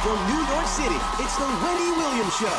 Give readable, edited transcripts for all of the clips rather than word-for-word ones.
From New York City, it's the Wendy Williams Show.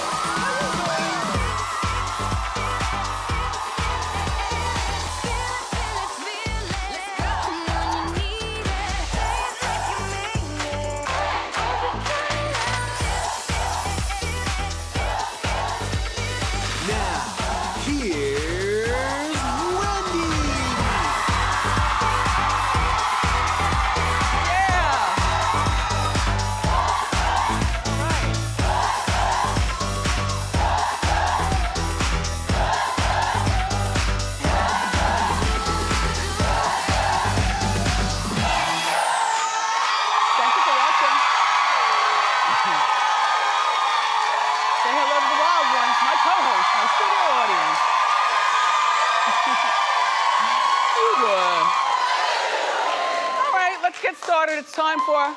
It's time for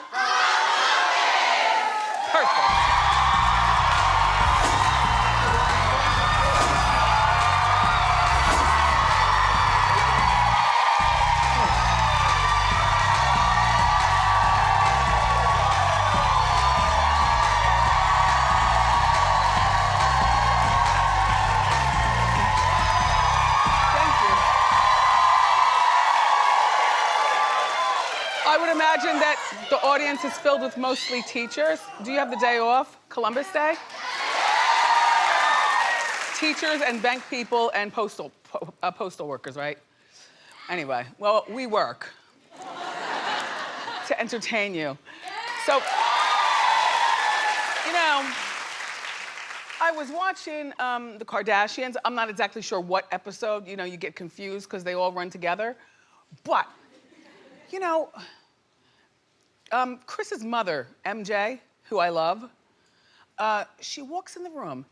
Perfect. I would imagine that the audience is filled with mostly teachers. Do you have the day off, Columbus Day? Teachers and bank people and postal workers, right? Anyway, well, we work to entertain you. So, you know, I was watching the Kardashians. I'm not exactly sure what episode, you know, you get confused because they all run together. But, you know, Chris's mother, MJ, who I love, she walks in the room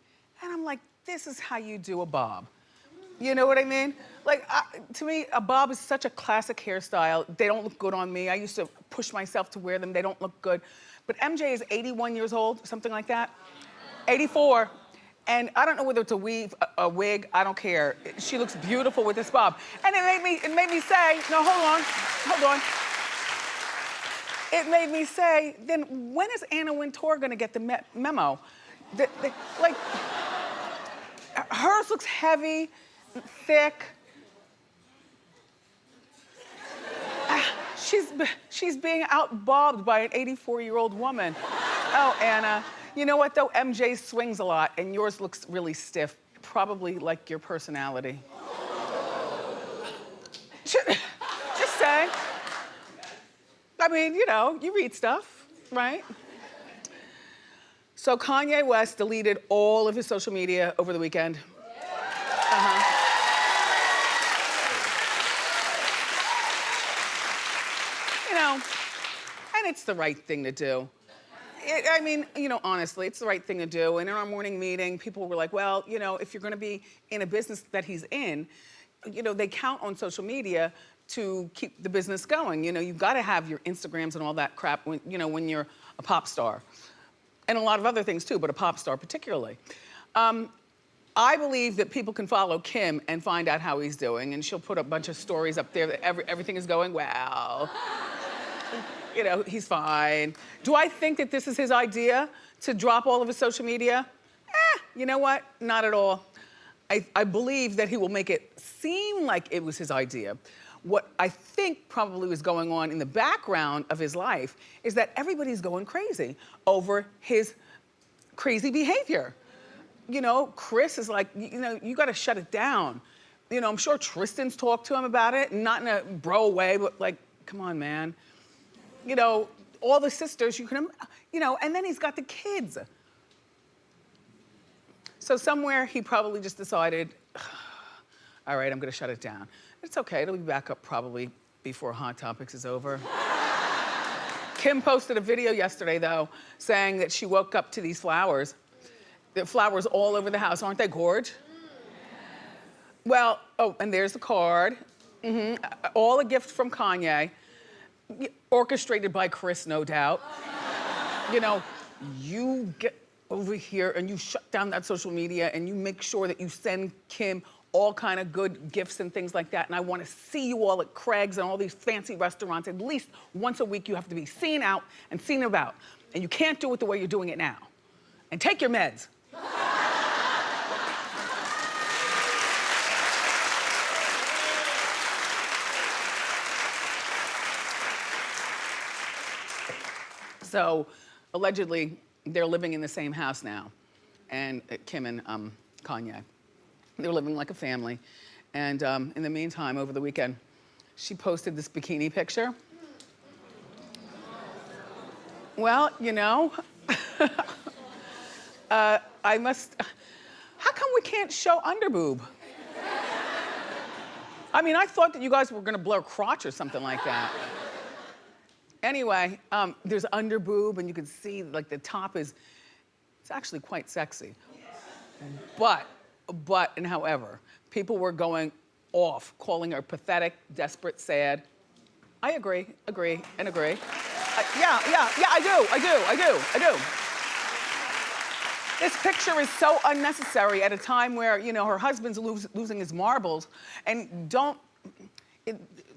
and I'm like, this is how you do a bob. You know what I mean? Like, to me, a bob is such a classic hairstyle. They don't look good on me. I used to push myself to wear them. They don't look good. But MJ is 81 years old, something like that. 84. And I don't know whether it's a weave, a wig, I don't care. She looks beautiful with this bob. And it made me say, no, hold on. It made me say, then when is Anna Wintour gonna get the memo? Like, hers looks heavy, thick. She's being out-bobbed by an 84-year-old woman. Oh, Anna. You know what though? MJ swings a lot and yours looks really stiff. Probably like your personality. Just saying. I mean, you know, you read stuff, right? So Kanye West deleted all of his social media over the weekend. You know, and it's the right thing to do. I mean, you know, honestly, it's the right thing to do. And in our morning meeting, people were like, well, you know, if you're gonna be in a business that he's in, you know, they count on social media to keep the business going. You know, you've gotta have your Instagrams and all that crap when, you know, when you're a pop star. And a lot of other things too, but a pop star particularly. I believe that people can follow Kim and find out how he's doing, and she'll put a bunch of stories up there that everything is going well. You know, he's fine. Do I think that this is his idea to drop all of his social media? You know what? Not at all. I believe that he will make it seem like it was his idea. What I think probably was going on in the background of his life is that everybody's going crazy over his crazy behavior. You know, Chris is like, you know, you gotta shut it down. You know, I'm sure Tristan's talked to him about it, not in a bro way, but like, come on, man. You know, all the sisters, you know, and then he's got the kids. So somewhere he probably just decided, all right, I'm gonna shut it down. It's okay, it'll be back up probably before Hot Topics is over. Kim posted a video yesterday though, saying that she woke up to these flowers. There are flowers all over the house, aren't they gorgeous? Well, oh, and there's the card. All a gift from Kanye. Orchestrated by Chris, no doubt. You know, you get over here and you shut down that social media and you make sure that you send Kim all kind of good gifts and things like that. And I want to see you all at Craig's and all these fancy restaurants. At least once a week you have to be seen out and seen about. And you can't do it the way you're doing it now. And take your meds. So, allegedly, they're living in the same house now. And Kim and Kanye. They're living like a family. And in the meantime, over the weekend, she posted this bikini picture. Well, you know, how come we can't show underboob? I mean, I thought that you guys were gonna blur crotch or something like that. Anyway, there's underboob and you can see like the top it's actually quite sexy. But, and however, people were going off, calling her pathetic, desperate, sad. I agree. Yeah, I do. This picture is so unnecessary at a time where, you know, her husband's losing his marbles, and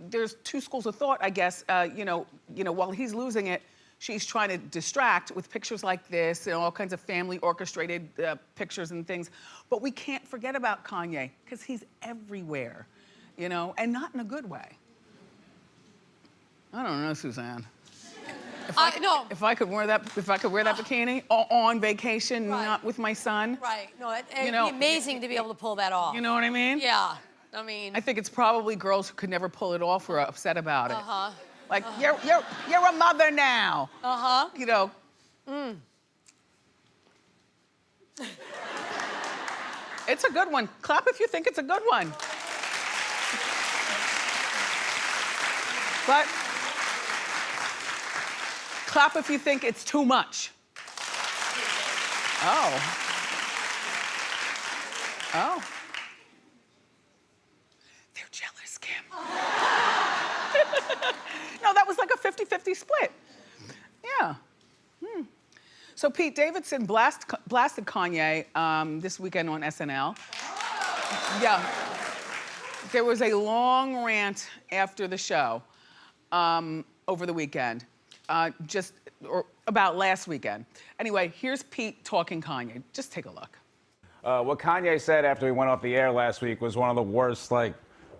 there's two schools of thought, I guess. You know, while he's losing it, she's trying to distract with pictures like this and all kinds of family orchestrated pictures and things. But we can't forget about Kanye, because he's everywhere, you know, and not in a good way. I don't know, Suzanne. If I could wear that bikini on vacation, right, not with my son. Right. No, it'd be amazing to be able to pull that off. You know what I mean? Yeah. I mean, I think it's probably girls who could never pull it off who are upset about it. Like, you're a mother now. You know. It's a good one. Clap if you think it's a good one. But clap if you think it's too much. Oh. They're jealous, Kim. No, that was like a 50-50 split. Yeah. So Pete Davidson blasted Kanye this weekend on SNL. Yeah. There was a long rant after the show over the weekend, or about last weekend. Anyway, here's Pete talking Kanye. Just take a look. What Kanye said after he went off the air last week was one of the worst,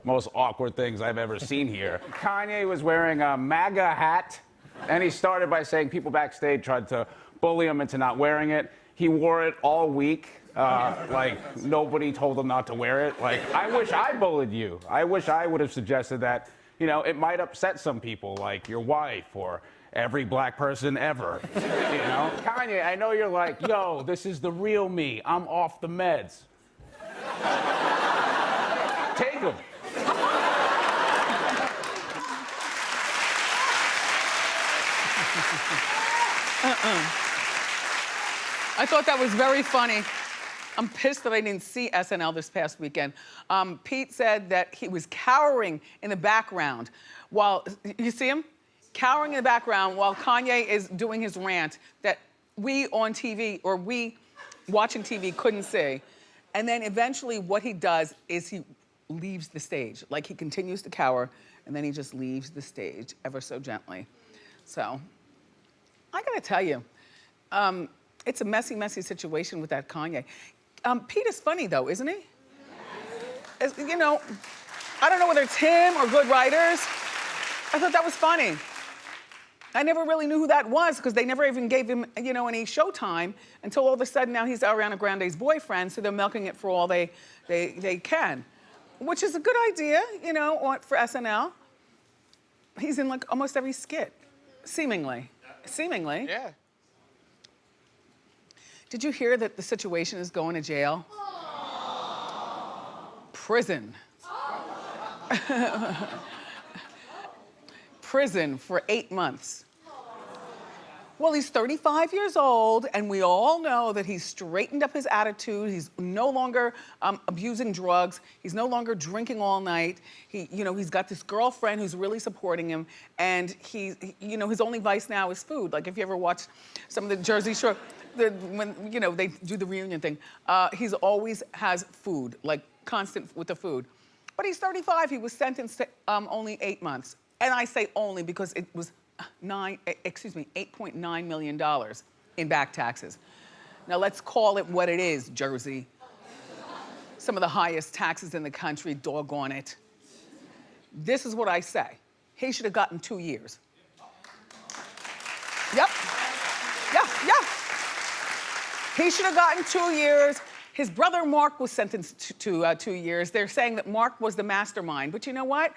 most awkward things I've ever seen here. Kanye was wearing a MAGA hat, and he started by saying people backstage tried to bully him into not wearing it. He wore it all week. Nobody told him not to wear it. I wish I bullied you. I wish I would have suggested that, you know, it might upset some people, like your wife or every black person ever. You know? Kanye, I know you're like, yo, this is the real me. I'm off the meds. Take them. I thought that was very funny. I'm pissed that I didn't see SNL this past weekend. Pete said that he was cowering in the background while, you see him? Cowering in the background while Kanye is doing his rant that we on TV, or we watching TV, couldn't see. And then eventually what he does is he leaves the stage. Like, he continues to cower, and then he just leaves the stage ever so gently. So, I gotta tell you, it's a messy, messy situation with that Kanye. Pete is funny though, isn't he? You know, I don't know whether it's him or good writers. I thought that was funny. I never really knew who that was because they never even gave him, you know, any showtime until all of a sudden now he's Ariana Grande's boyfriend, so they're milking it for all they can. Which is a good idea, you know, for SNL. He's in like almost every skit, seemingly. Seemingly. Yeah. Did you hear that the situation is going to jail? Prison. Prison for 8 months. Well, he's 35 years old, and we all know that he's straightened up his attitude. He's no longer abusing drugs. He's no longer drinking all night. He's got this girlfriend who's really supporting him, and his only vice now is food. Like, if you ever watch some of the Jersey Shore, when they do the reunion thing, he's always has food, like constant with the food. But he's 35. He was sentenced to only 8 months, and I say only because it was $8.9 million in back taxes. Now let's call it what it is, Jersey. Some of the highest taxes in the country, doggone it. This is what I say. He should have gotten 2 years. Yep. Yeah. He should have gotten 2 years. His brother Mark was sentenced to 2 years. They're saying that Mark was the mastermind. But you know what?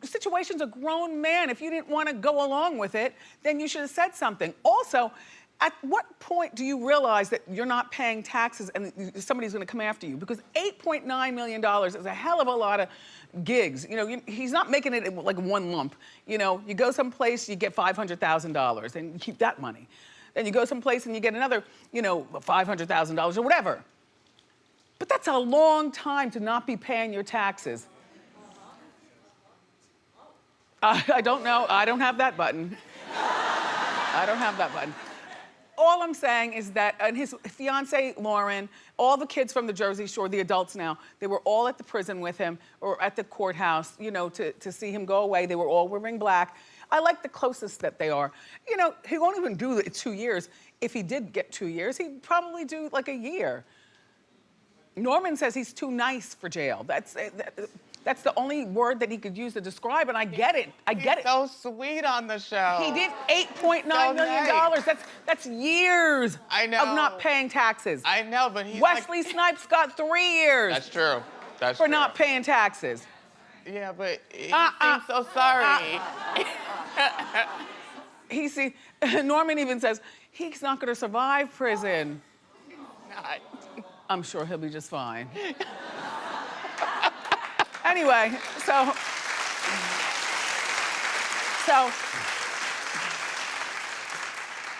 The situation's a grown man. If you didn't want to go along with it, then you should have said something. Also, at what point do you realize that you're not paying taxes and somebody's going to come after you? Because $8.9 million is a hell of a lot of gigs. You know, he's not making it like one lump. You know, you go someplace, you get $500,000 and you keep that money. Then you go someplace and you get another, you know, $500,000 or whatever. But that's a long time to not be paying your taxes. I don't know. I don't have that button. I don't have that button. All I'm saying is that, and his fiance, Lauren, all the kids from the Jersey Shore, the adults now, they were all at the prison with him or at the courthouse, you know, to see him go away. They were all wearing black. I like the closest that they are. You know, he won't even do the 2 years. If he did get 2 years, he'd probably do like a year. Norman says he's too nice for jail. That's the only word that he could use to describe, and I get it. I get it. So sweet on the show. He did $8.9 million. That's years I know. of not paying taxes. I know, but he's Wesley Snipes got 3 years. That's true. That's for true. not paying taxes. Yeah, but he seems so sorry. Norman even says he's not going to survive prison. God. I'm sure he'll be just fine. Anyway, so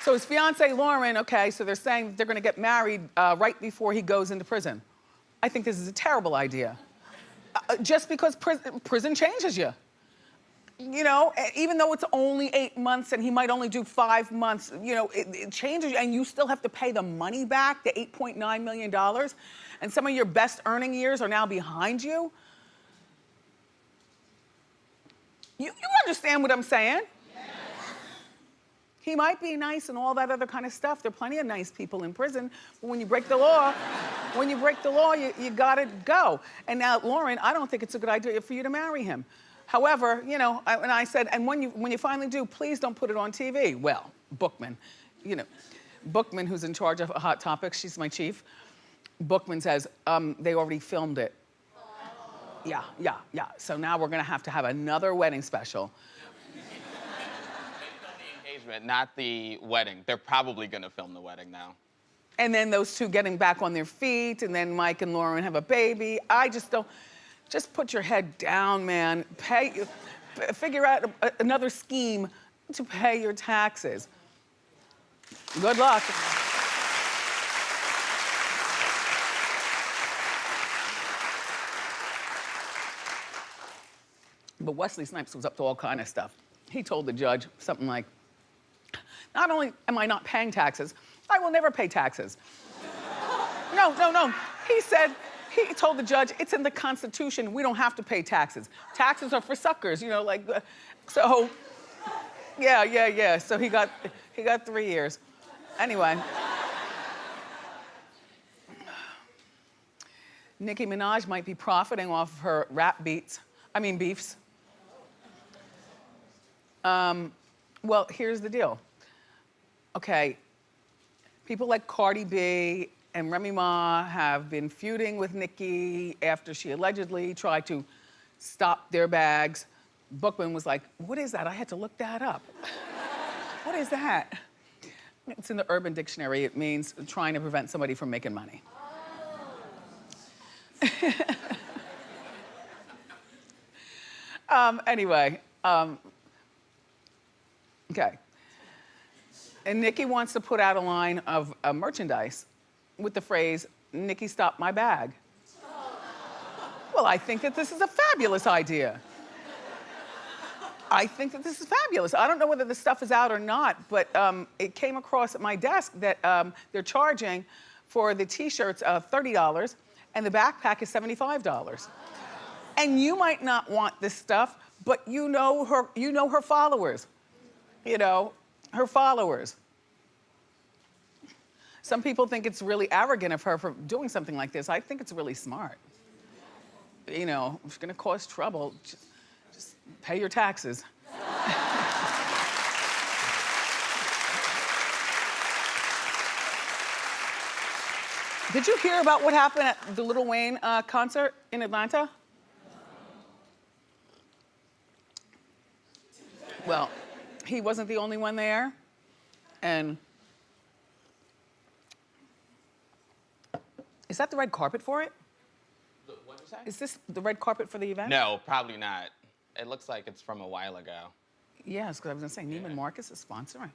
his fiance Lauren, okay, so they're saying they're gonna get married right before he goes into prison. I think this is a terrible idea. Just because prison changes you. You know, even though it's only 8 months and he might only do 5 months, you know, it changes you and you still have to pay the money back, the $8.9 million, and some of your best earning years are now behind you. You understand what I'm saying? Yes. He might be nice and all that other kind of stuff. There are plenty of nice people in prison, but when you break the law, you gotta go. And now, Lauren, I don't think it's a good idea for you to marry him. However, you know, and I said, and when you finally do, please don't put it on TV. Well, Bookman, you know, Bookman, who's in charge of Hot Topics, she's my chief. Bookman says, they already filmed it. Yeah. So now we're gonna have to have another wedding special. They filmed the engagement, not the wedding. They're probably gonna film the wedding now. And then those two getting back on their feet, and then Mike and Lauren have a baby. I just don't, just put your head down, man. Figure out another scheme to pay your taxes. Good luck. But Wesley Snipes was up to all kind of stuff. He told the judge something like, not only am I not paying taxes, I will never pay taxes. No. He told the judge, it's in the Constitution, we don't have to pay taxes. Taxes are for suckers, you know, like, so, yeah. So he got 3 years. Anyway. Nicki Minaj might be profiting off of her beefs. Well, here's the deal. Okay, people like Cardi B and Remy Ma have been feuding with Nicki after she allegedly tried to stop their bags. Bookman was like, what is that? I had to look that up. What is that? It's in the Urban Dictionary. It means trying to prevent somebody from making money. Anyway, okay. And Nicki wants to put out a line of merchandise with the phrase, Nicki stopped my bag. Well, I think that this is a fabulous idea. I think that this is fabulous. I don't know whether the stuff is out or not, but it came across at my desk that they're charging for the t-shirts $30 and the backpack is $75. And you might not want this stuff, but you know her followers. you know, her followers. Some people think it's really arrogant of her for doing something like this. I think it's really smart. You know, if it's gonna cause trouble, just pay your taxes. Did you hear about what happened at the Lil Wayne concert in Atlanta? Well, he wasn't the only one there, and is that the red carpet for it? What did you say? Is this the red carpet for the event? No, probably not. It looks like it's from a while ago. Yes, because I was gonna say, Neiman Marcus is sponsoring.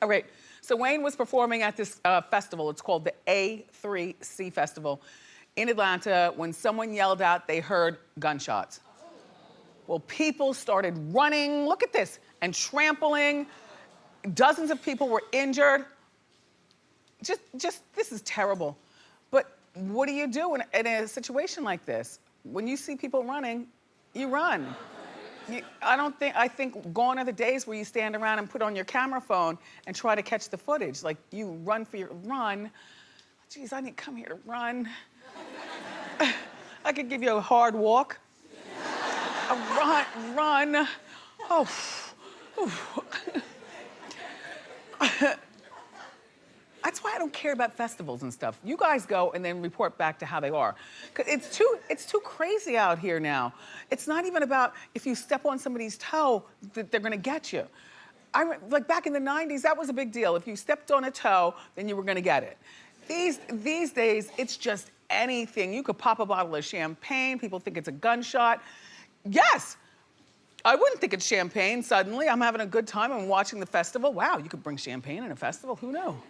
All right, so Wayne was performing at this festival. It's called the A3C Festival in Atlanta when someone yelled out they heard gunshots. Well, people started running, look at this, and trampling. Dozens of people were injured. Just this is terrible. But what do you do in a situation like this? When you see people running, you run. I think gone are the days where you stand around and put on your camera phone and try to catch the footage. Like, you run for your run. Geez, I didn't come here to run. I could give you a hard walk. A run. Oh. That's why I don't care about festivals and stuff. You guys go and then report back to how they are. 'Cause it's too crazy out here now. It's not even about if you step on somebody's toe that they're gonna get you. Like back in the 90s, that was a big deal. If you stepped on a toe, then you were gonna get it. These days, it's just anything. You could pop a bottle of champagne, people think it's a gunshot. Yes, I wouldn't think it's champagne suddenly. I'm having a good time, I'm watching the festival. Wow, you could bring champagne in a festival, who knew?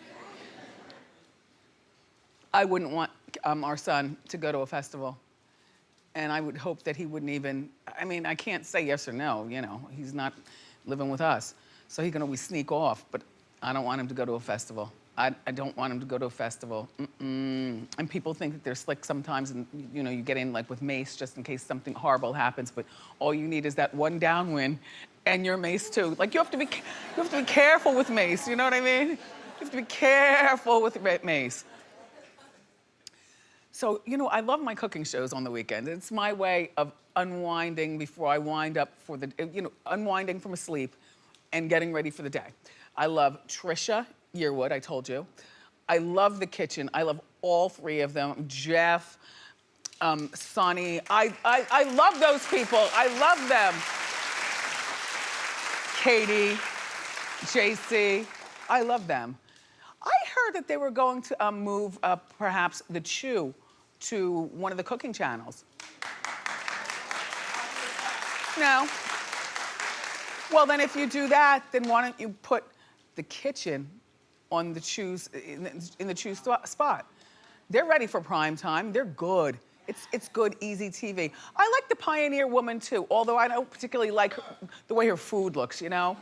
I wouldn't want our son to go to a festival. And I would hope that he wouldn't even, I mean, I can't say yes or no, you know, he's not living with us. So he can always sneak off, but I don't want him to go to a festival. I don't want him to go to a festival. And people think that they're slick sometimes and, you know, you get in like with mace just in case something horrible happens, but all you need is that one downwind and your mace too. Like you have to be careful with mace, you know what I mean? You have to be careful with mace. So, you know, I love my cooking shows on the weekend. It's my way of unwinding before I wind up for the, you know, unwinding from sleep and getting ready for the day. I love Trisha Yearwood, I told you. I love The Kitchen. I love all three of them. Jeff, Sonny. I love those people. I love them. Katie, JC. I love them. I heard that they were going to move perhaps The Chew to one of the cooking channels. No. Well, then if you do that, then why don't you put The Kitchen on the Chew's, in the Chew spot? They're ready for prime time. They're good. It's good, easy TV. I like the Pioneer Woman too, although I don't particularly like the way her food looks, you know?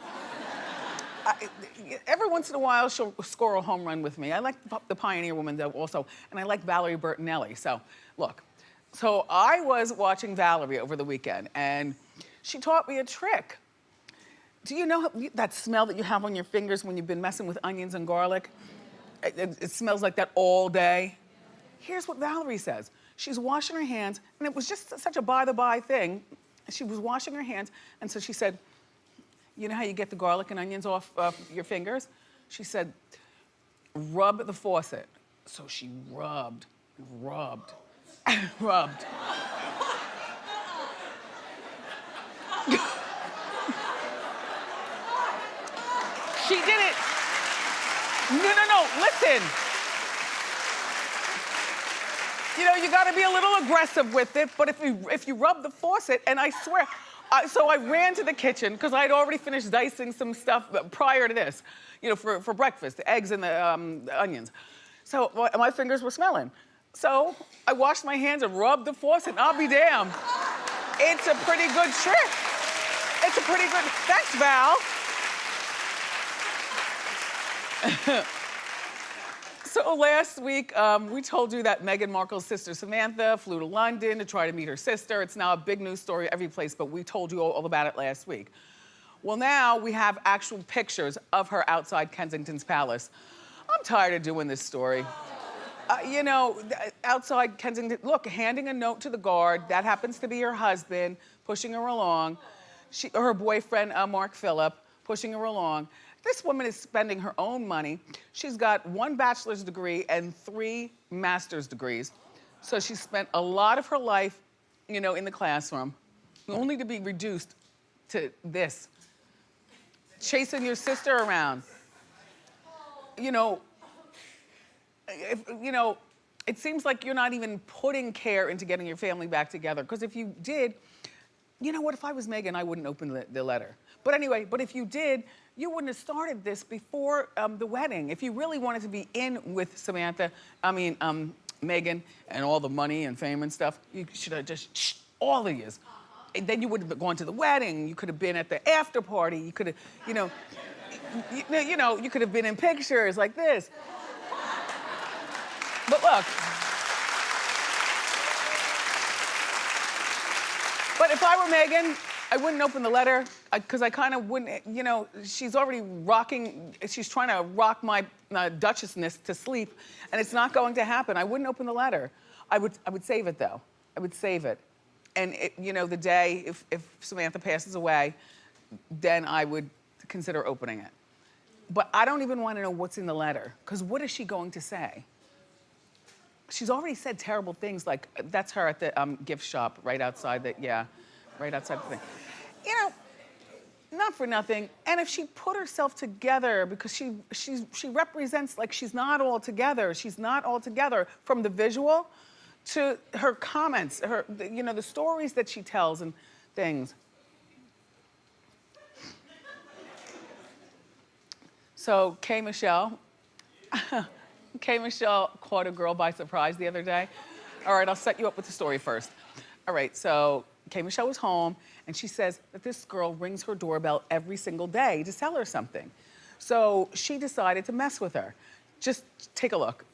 Every once in a while, she'll score a home run with me. I like the Pioneer Woman though also, and I like Valerie Bertinelli. So, look. So I was watching Valerie over the weekend, and she taught me a trick. Do you know that smell that you have on your fingers when you've been messing with onions and garlic? It smells like that all day. Here's what Valerie says. She's washing her hands, and it was just such a by-the-by thing. She was washing her hands, and so she said, you know how you get the garlic and onions off your fingers? She said, rub the faucet. So she rubbed, rubbed, rubbed. She did it. No, listen. You know, you gotta be a little aggressive with it, but if you rub the faucet, and I swear, so I ran to the kitchen, because I'd already finished dicing some stuff prior to this, you know, for breakfast, the eggs and the onions. So my fingers were smelling. So I washed my hands and rubbed the faucet, and I'll be damned. It's a pretty good trick. It's a pretty good, thanks, Val. So last week, we told you that Meghan Markle's sister Samantha flew to London to try to meet her sister. It's now a big news story every place, but we told you all about it last week. Well, now we have actual pictures of her outside Kensington's palace. I'm tired of doing this story. You know, outside Kensington, look, handing a note to the guard, that happens to be her husband, pushing her along. Her boyfriend, Mark Phillip, pushing her along. This woman is spending her own money. She's got 1 bachelor's degree and 3 master's degrees. So she spent a lot of her life, you know, in the classroom, only to be reduced to this. Chasing your sister around. You know, it seems like you're not even putting care into getting your family back together. Because if you did, you know what, if I was Meghan, I wouldn't open the letter. But anyway, but if you did, you wouldn't have started this before the wedding. If you really wanted to be in with Meghan, and all the money and fame and stuff, you should have just, all of yous. And then you would have gone to the wedding. You could have been at the after party. You could have, you could have been in pictures like this. But look. But if I were Meghan, I wouldn't open the letter because I kind of wouldn't, she's already rocking, she's trying to rock my duchessness to sleep, and it's not going to happen. I wouldn't open the letter. I would save it though. I would save it. And the day, if Samantha passes away, then I would consider opening it. But I don't even want to know what's in the letter, because what is she going to say? She's already said terrible things, like that's her at the gift shop right outside right outside the thing. Not for nothing. And if she put herself together, because she represents like she's not all together. She's not all together from the visual to her comments, the stories that she tells and things. So Michelle caught a girl by surprise the other day. All right, I'll set you up with the story first. All right, so Michelle was home, and she says that this girl rings her doorbell every single day to sell her something. So she decided to mess with her. Just take a look.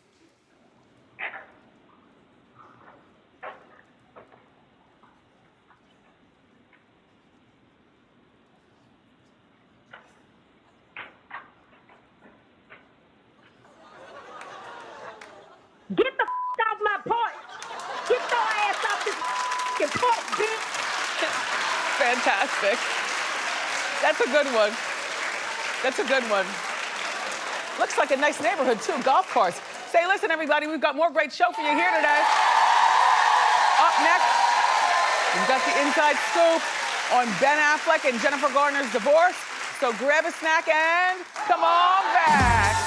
Get the off my porch. Get your ass off this porch, bitch. Fantastic. That's a good one. That's a good one. Looks like a nice neighborhood too, golf carts. Say, listen everybody, we've got more great show for you here today. Up next, we've got the inside scoop on Ben Affleck and Jennifer Garner's divorce. So grab a snack and come on back.